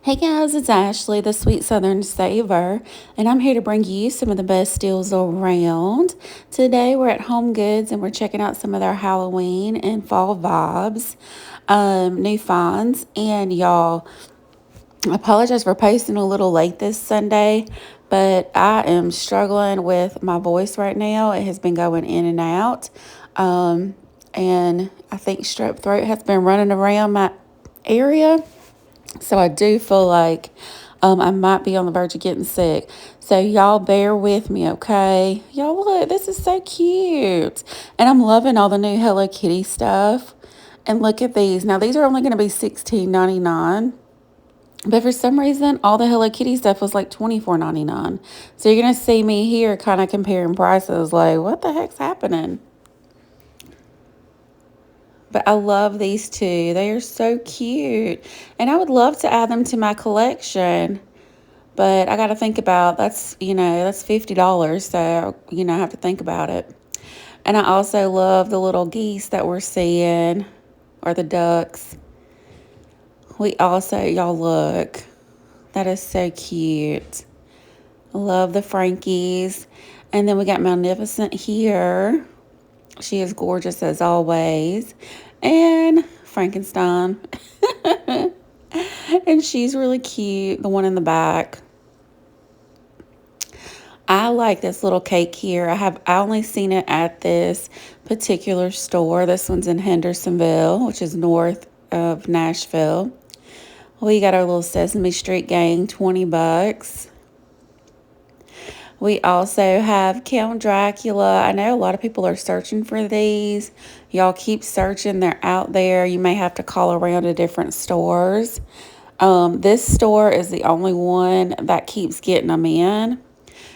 Hey guys, it's Ashley, the Sweet Southern Saver, and I'm here to bring you some of the best deals around. Today we're at Homegoods and we're checking out some of their Halloween and fall vibes, new finds. And y'all, I apologize for posting a little late this Sunday, but I am struggling with my voice right now. It has been going in and out, and I think strep throat has been running around my area. So I do feel like I might be on the verge of getting sick. So y'all bear with me, okay? Y'all look, this is so cute. And I'm loving all the new Hello Kitty stuff. And look at these. Now these are only going to be $16.99. But for some reason, all the Hello Kitty stuff was like $24.99. So you're going to see me here kind of comparing prices like, what the heck's happening? But I love these two. They are so cute. And I would love to add them to my collection. But I got to think about that's $50. So, I have to think about it. And I also love the little geese that we're seeing, or the ducks. We also, y'all look, that is so cute. I love the Frankies. And then we got Magnificent here. She is gorgeous as always. And Frankenstein. And she's really cute, the one in the back. I like this little cake here. I only seen it at this particular store. This one's in Hendersonville, which is north of Nashville. We got our little Sesame Street gang, 20 bucks. We also have Count Dracula. I know a lot of people are searching for these. Y'all keep searching. They're out there. You may have to call around to different stores. This store is the only one that keeps getting them in,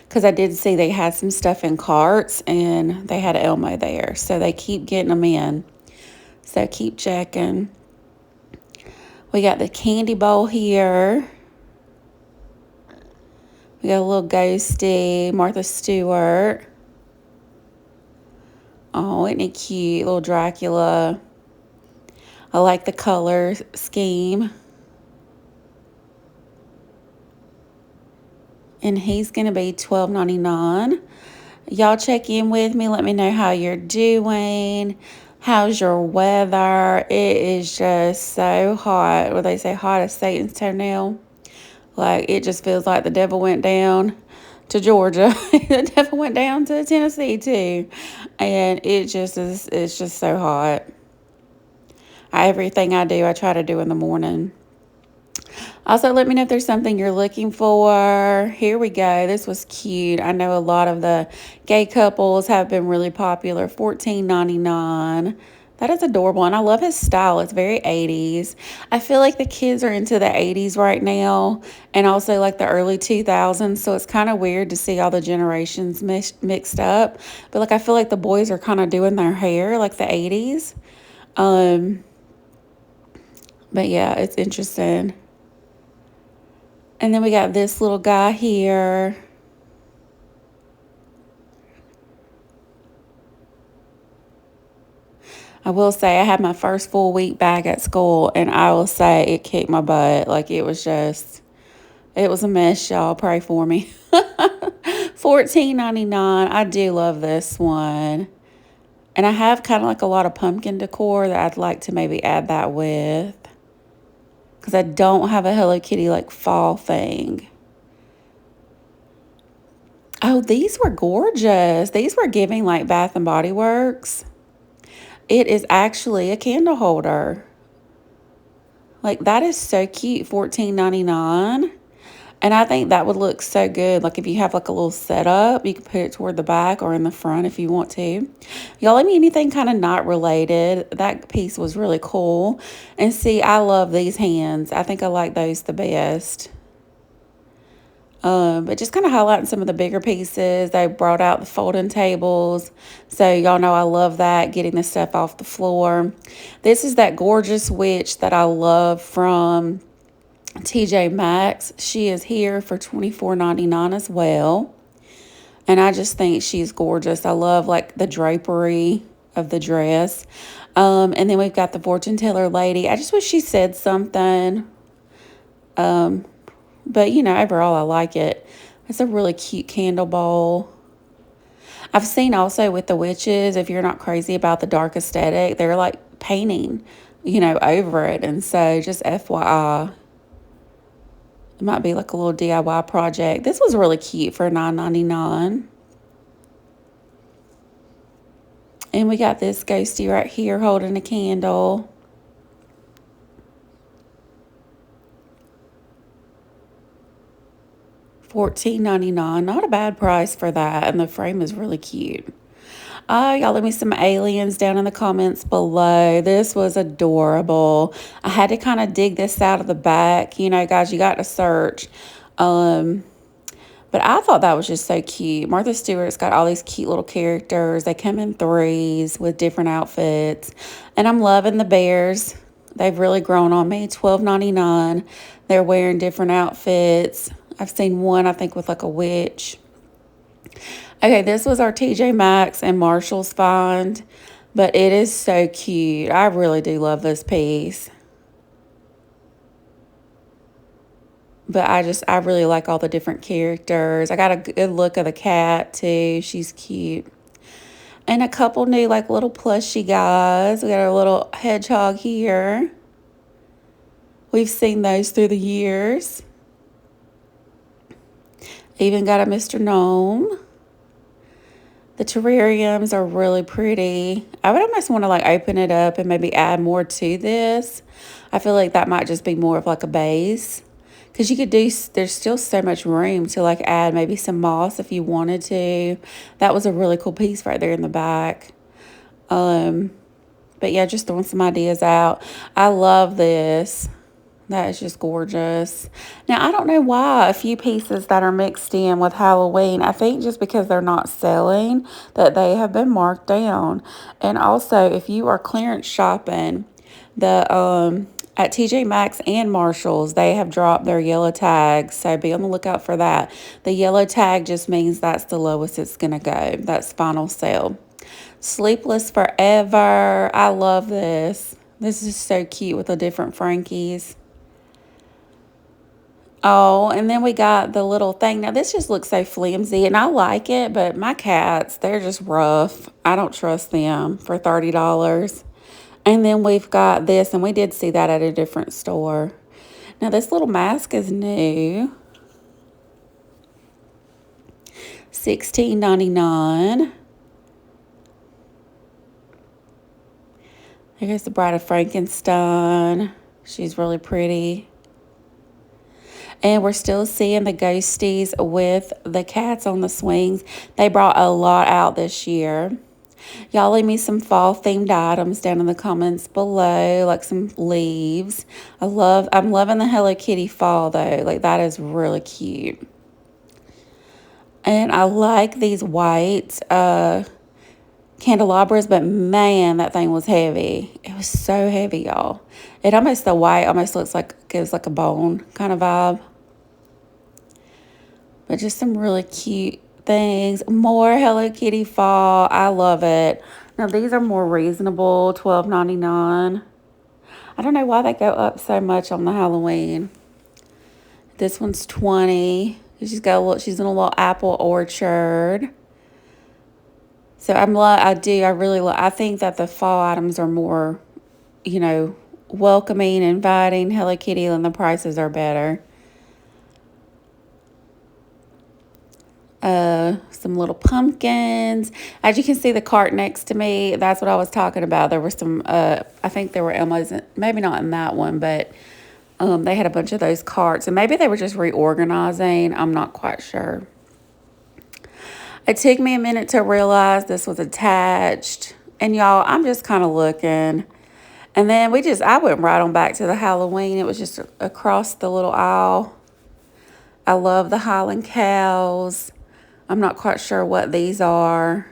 because I did see they had some stuff in carts and they had Elmo there. So they keep getting them in. So keep checking. We got the candy bowl here. We got a little ghosty Martha Stewart. Oh, isn't he cute? Little Dracula. I like the color scheme. And he's going to be $12.99. Y'all check in with me. Let me know how you're doing. How's your weather? It is just so hot. What they say, hot as Satan's toenail. Like, it just feels like the devil went down to Georgia. The devil went down to Tennessee too. And it's just so hot. Everything I do, I try to do in the morning. Also, let me know if there's something you're looking for. Here we go. This was cute. I know a lot of the gay couples have been really popular. $14.99. That is adorable, and I love his style. It's very 80s. I feel like the kids are into the 80s right now, and also like the early 2000s, so it's kind of weird to see all the generations mixed up. But like, I feel like the boys are kind of doing their hair like the 80s. But yeah, it's interesting. And then we got this little guy here. I will say I had my first full week back at school, and I will say it kicked my butt. Like, it was a mess, y'all. Pray for me. $14.99. I do love this one. And I have kind of like a lot of pumpkin decor that I'd like to maybe add that with, because I don't have a Hello Kitty like fall thing. Oh, these were gorgeous. These were giving like Bath and Body Works. It is actually a candle holder. Like, that is so cute. $14.99. And I think that would look so good. Like, if you have like a little setup, you can put it toward the back or in the front if you want to. Y'all, let me anything kind of not related. That piece was really cool. And see, I love these hands. I think I like those the best. But just kind of highlighting some of the bigger pieces. They brought out the folding tables. So y'all know I love that, getting the stuff off the floor. This is that gorgeous witch that I love from TJ Maxx. She is here for $24.99 as well. And I just think she's gorgeous. I love like the drapery of the dress. And then we've got the fortune teller lady. I just wish she said something. But, you know, overall, I like it. It's a really cute candle bowl. I've seen also with the witches, if you're not crazy about the dark aesthetic, they're like painting, you know, over it. And so just FYI, it might be like a little DIY project. This was really cute for $9.99. And we got this ghosty right here holding a candle. $14.99. Not a bad price for that. And the frame is really cute. Y'all leave me some aliens down in the comments below. This was adorable. I had to kind of dig this out of the back. You know, guys, you got to search. But I thought that was just so cute. Martha Stewart's got all these cute little characters. They come in threes with different outfits. And I'm loving the bears. They've really grown on me. $12.99. They're wearing different outfits. I've seen one, I think, with like a witch. Okay, this was our TJ Maxx and Marshall's find. But it is so cute. I really do love this piece. But I really like all the different characters. I got a good look of the cat, too. She's cute. And a couple new, like, little plushy guys. We got our little hedgehog here. We've seen those through the years. Even got a Mr. Gnome. The terrariums are really pretty. I would almost want to, like, open it up and maybe add more to this. I feel like that might just be more of, like, a base. Because you could do, there's still so much room to like add maybe some moss if you wanted to. That was a really cool piece right there in the back. But yeah, just throwing some ideas out. I love this. That is just gorgeous. Now, I don't know why a few pieces that are mixed in with Halloween, I think just because they're not selling, that they have been marked down. And also, if you are clearance shopping, at TJ Maxx and Marshall's, they have dropped their yellow tags, so be on the lookout for that. The yellow tag just means that's the lowest it's going to go. That's final sale. Sleepless Forever. I love this. This is so cute with the different Frankies. Oh, and then we got the little thing. Now, this just looks so flimsy, and I like it, but my cats, they're just rough. I don't trust them for $30. And then we've got this, and we did see that at a different store. Now, this little mask is new. $16.99. Here's the Bride of Frankenstein. She's really pretty. And we're still seeing the ghosties with the cats on the swings. They brought a lot out this year. Y'all leave me some fall themed items down in the comments below, like some leaves. I'm loving the Hello Kitty fall though. Like that is really cute. And I like these white candelabras, but man, that thing was heavy. It was so heavy, y'all. The white almost looks like, gives like a bone kind of vibe. But just some really cute things. More Hello Kitty fall. I love it. Now, these are more reasonable, $12.99. I don't know why they go up so much on the Halloween. This one's $20. She's in a little apple orchard. So I think that the fall items are more, you know, welcoming, inviting Hello Kitty, and the prices are better. Some little pumpkins. As you can see, the cart next to me, that's what I was talking about. There were some, I think there were Elmo's, maybe not in that one, but they had a bunch of those carts. And maybe they were just reorganizing. I'm not quite sure. It took me a minute to realize this was attached. And y'all, I'm just kind of looking. And then I went right on back to the Halloween. It was just across the little aisle. I love the Highland cows. I'm not quite sure what these are.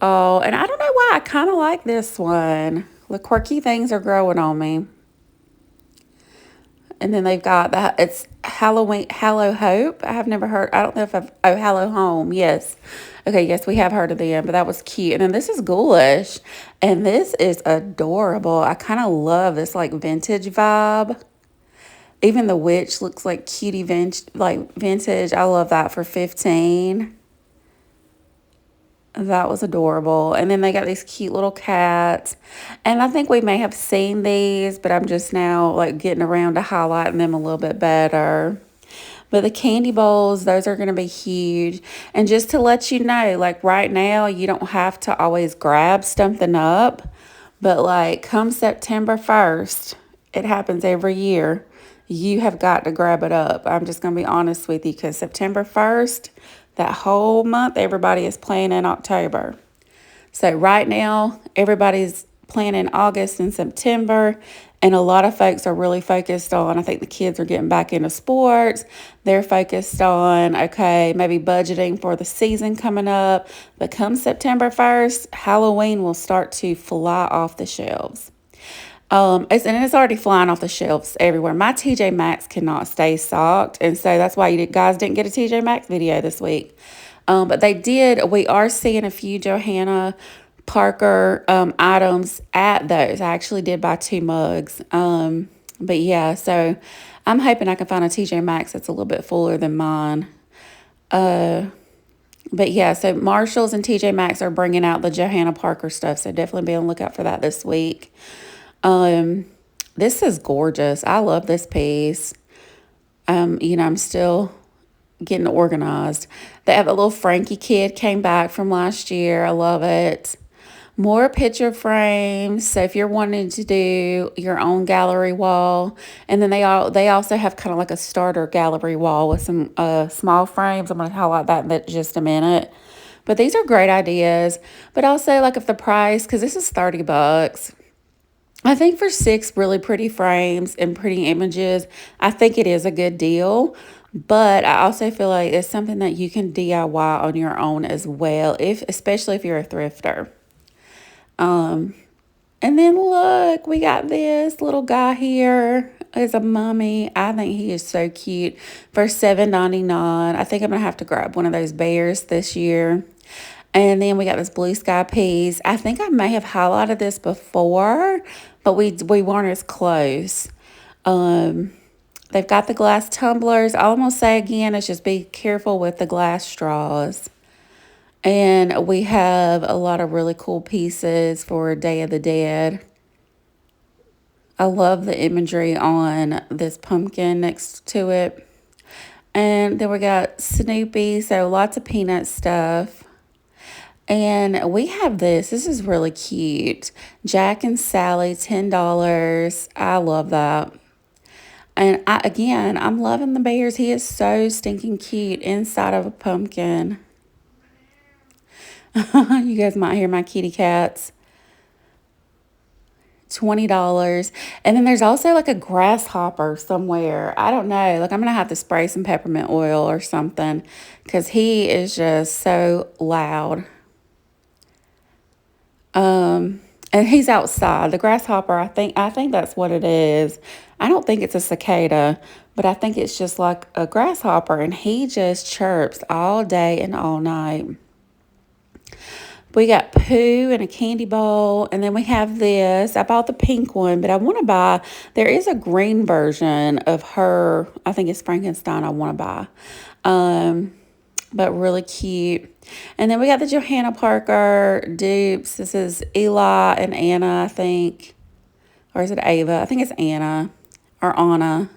Oh, and I don't know why. I kind of like this one. The quirky things are growing on me. And then they've got it's Halloween, Hallow Hope. I have never heard, I don't know if Hallow Home. Yes. Okay, yes, we have heard of them, but that was cute. And then this is Ghoulish. And this is adorable. I kind of love this like vintage vibe. Even the witch looks like cutie vintage. I love that for 15. That was adorable. And then they got these cute little cats. And I think we may have seen these, but I'm just now like getting around to highlighting them a little bit better. But the candy bowls, those are going to be huge. And just to let you know, like right now, you don't have to always grab something up. But like come September 1st, it happens every year. You have got to grab it up. I'm just going to be honest with you because September 1st, that whole month, everybody is planning October. So right now, everybody's planning August and September, and a lot of folks are really focused on, I think the kids are getting back into sports. They're focused on, okay, maybe budgeting for the season coming up. But come September 1st, Halloween will start to fly off the shelves. It's already flying off the shelves everywhere. My TJ Maxx cannot stay stocked, and so that's why you guys didn't get a TJ Maxx video this week. But they did. We are seeing a few Johanna Parker items at those. I actually did buy 2 mugs. But yeah, so I'm hoping I can find a TJ Maxx that's a little bit fuller than mine. But yeah, so Marshalls and TJ Maxx are bringing out the Johanna Parker stuff, so definitely be on the lookout for that this week. This is gorgeous. I love this piece. I'm still getting organized. They have a little Frankie kid came back from last year. I love it. More picture frames. So if you're wanting to do your own gallery wall, and then they also have kind of like a starter gallery wall with some small frames. I'm going to highlight that in just a minute. But these are great ideas. But also like if the price, because this is $30. I think for 6 really pretty frames and pretty images, I think it is a good deal. But I also feel like it's something that you can DIY on your own as well, especially if you're a thrifter. And then look, we got this little guy here as a mummy. I think he is so cute for $7.99. I think I'm gonna have to grab one of those bears this year. And then we got this blue sky piece. I think I may have highlighted this before, but we weren't as close. They've got the glass tumblers. All I'm going to say again is just be careful with the glass straws. And we have a lot of really cool pieces for Day of the Dead. I love the imagery on this pumpkin next to it. And then we got Snoopy, so lots of peanut stuff. And we have this. This is really cute. Jack and Sally, $10. I love that. And I'm loving the bears. He is so stinking cute inside of a pumpkin. You guys might hear my kitty cats. $20. And then there's also like a grasshopper somewhere. I don't know. Like I'm going to have to spray some peppermint oil or something because he is just so loud. And he's outside. The grasshopper, I think that's what it is. I don't think it's a cicada, but I think it's just like a grasshopper, and he just chirps all day and all night. We got Pooh and a candy bowl, and then we have this. I bought the pink one, but I want to buy, there is a green version of her. I think it's Frankenstein I want to buy. But really cute. And then we got the Johanna Parker dupes. This is Eli and Anna, I think. Or is it Ava? I think it's Anna or Anna.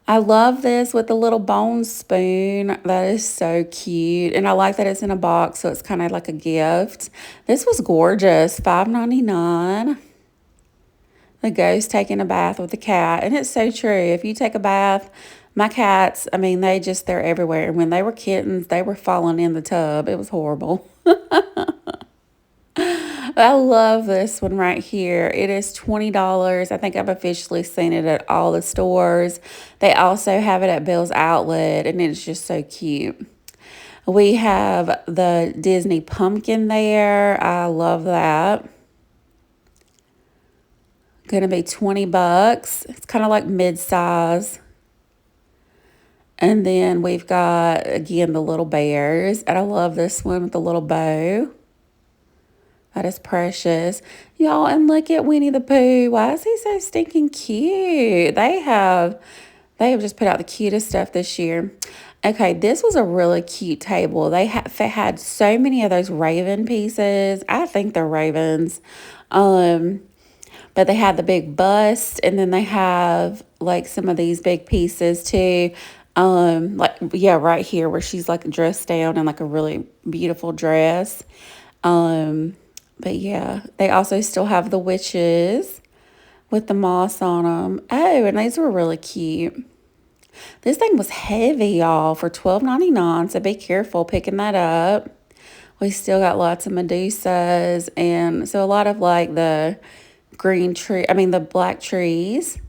I love this with the little bone spoon. That is so cute. And I like that it's in a box, so it's kind of like a gift. This was gorgeous. $5.99. The ghost taking a bath with the cat. And it's so true. If you take a bath, my cats, I mean, they're everywhere. And when they were kittens, they were falling in the tub. It was horrible. I love this one right here. It is $20. I think I've officially seen it at all the stores. They also have it at Bill's Outlet, and it's just so cute. We have the Disney pumpkin there. I love that. Gonna be $20. It's kind of like mid-size. And then we've got, again, the little bears. And I love this one with the little bow. That is precious. Y'all, and look at Winnie the Pooh. Why is he so stinking cute? They have just put out the cutest stuff this year. Okay, this was a really cute table. They had so many of those raven pieces. I think they're ravens. Um, but they had the big bust, and then they have like some of these big pieces too. Like yeah, right here where she's like dressed down in like a really beautiful dress. Um, but yeah, they also still have the witches with the moss on them. Oh, and these were really cute. This thing was heavy, y'all, for $12.99. So be careful picking that up. We still got lots of Medusas, and so a lot of like the black trees.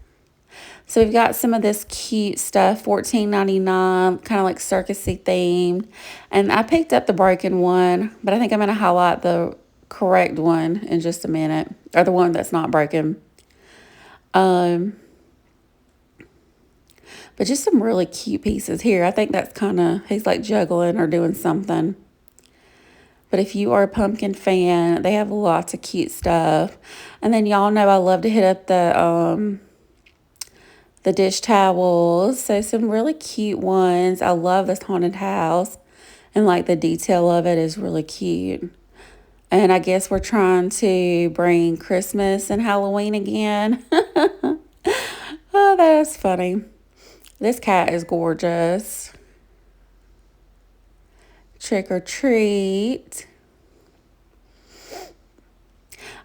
So we've got some of this cute stuff, $14.99, kind of like circusy themed. And I picked up the broken one, but I think I'm going to highlight the correct one in just a minute, or the one that's not broken. Um, but just some really cute pieces here. I think that's he's like juggling or doing something. But if you are a pumpkin fan, they have lots of cute stuff. And then y'all know I love to hit up the dish towels. So some really cute ones. I love this haunted house. And like the detail of it is really cute. And I guess we're trying to bring Christmas and Halloween again. Oh, that's funny. This cat is gorgeous. Trick or treat.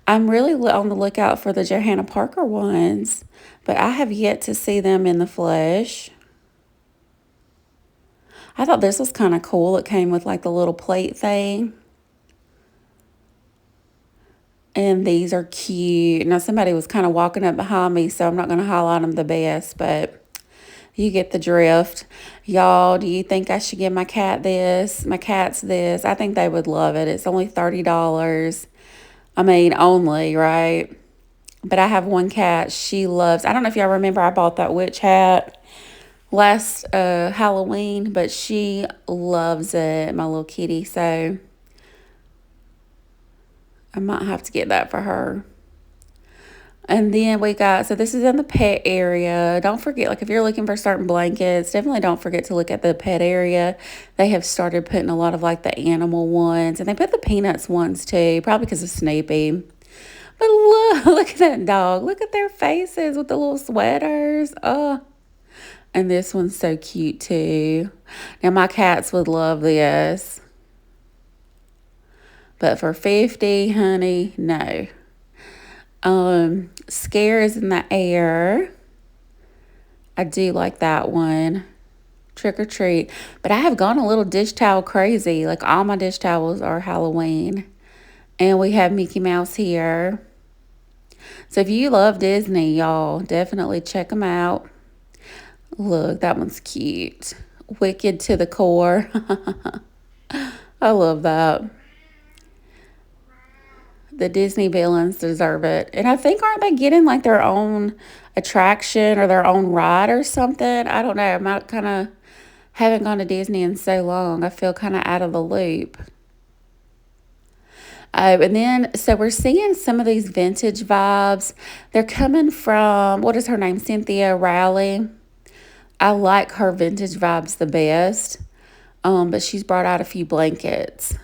I'm really on the lookout for the Johanna Parker ones, but I have yet to see them in the flesh. I thought this was kind of cool. It came with like the little plate thing. And these are cute. Now, somebody was kind of walking up behind me, so I'm not going to highlight them the best, but you get the drift. Y'all, do you think I should give my cats this? I think they would love it. It's only $30. I mean, only, right? But I have one cat. She loves, I don't know if y'all remember, I bought that witch hat last Halloween, but she loves it, my little kitty. So I might have to get that for her. And then so this is in the pet area. Don't forget, like if you're looking for certain blankets, definitely don't forget to look at the pet area. They have started putting a lot of like the animal ones, and they put the Peanuts ones too, probably because of Snoopy. But look at that dog. Look at their faces with the little sweaters. Oh, and this one's so cute too. Now my cats would love this. But for 50, honey, no. Scare is in the air. I do like that one. Trick or treat. But I have gone a little dish towel crazy. Like all my dish towels are Halloween. And we have Mickey Mouse here. So if you love Disney, y'all, definitely check them out. Look, that one's cute. Wicked to the core. I love that. The Disney villains deserve it. And I think, aren't they getting like their own attraction or their own ride or something? I don't know. I kind of haven't gone to Disney in so long. I feel kind of out of the loop. And then, so we're seeing some of these vintage vibes. They're coming from, what is her name? Cynthia Rowley. I like her vintage vibes the best. But she's brought out a few blankets,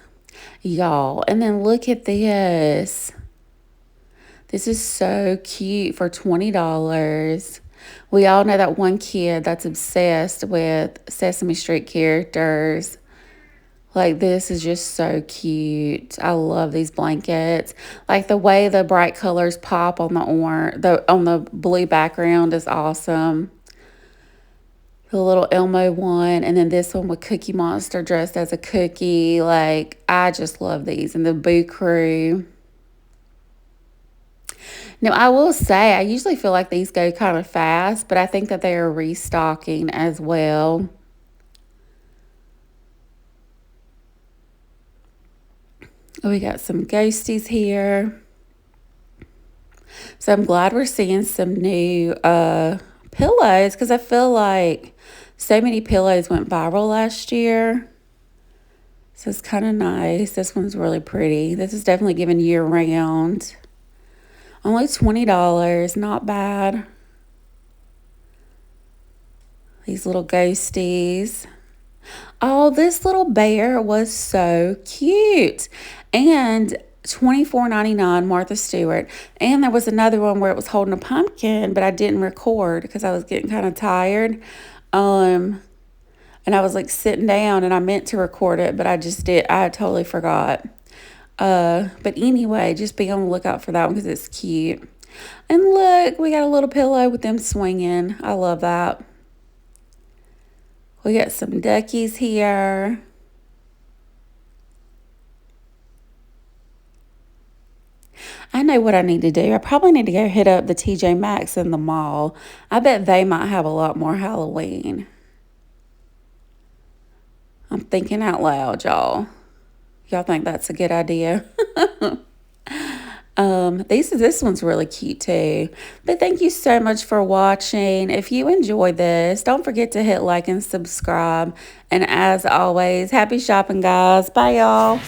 y'all. And then look at this. This is so cute for $20. We all know that one kid that's obsessed with Sesame Street characters. Like, this is just so cute. I love these blankets. Like, the way the bright colors pop on on the blue background is awesome. The little Elmo one, and then this one with Cookie Monster dressed as a cookie. Like, I just love these. And the Boo Crew. Now, I will say, I usually feel like these go kind of fast, but I think that they are restocking as well. We got some ghosties here. So I'm glad we're seeing some new pillows, because I feel like so many pillows went viral last year. So it's kind of nice. This one's really pretty. This is definitely given year round. Only $20, not bad. These little ghosties. Oh, this little bear was so cute. And $24.99, Martha Stewart. And there was another one where it was holding a pumpkin, but I didn't record because I was getting kind of tired. And I was like sitting down and I meant to record it, but I totally forgot. But anyway, just be on the lookout for that one because it's cute. And look, we got a little pillow with them swinging. I love that. We got some duckies here. I know what I need to do. I probably need to go hit up the TJ Maxx in the mall. I bet they might have a lot more Halloween. I'm thinking out loud, y'all. Y'all think that's a good idea? This one's really cute too. But thank you so much for watching. If you enjoyed this, don't forget to hit like and subscribe. And as always, happy shopping, guys. Bye, y'all.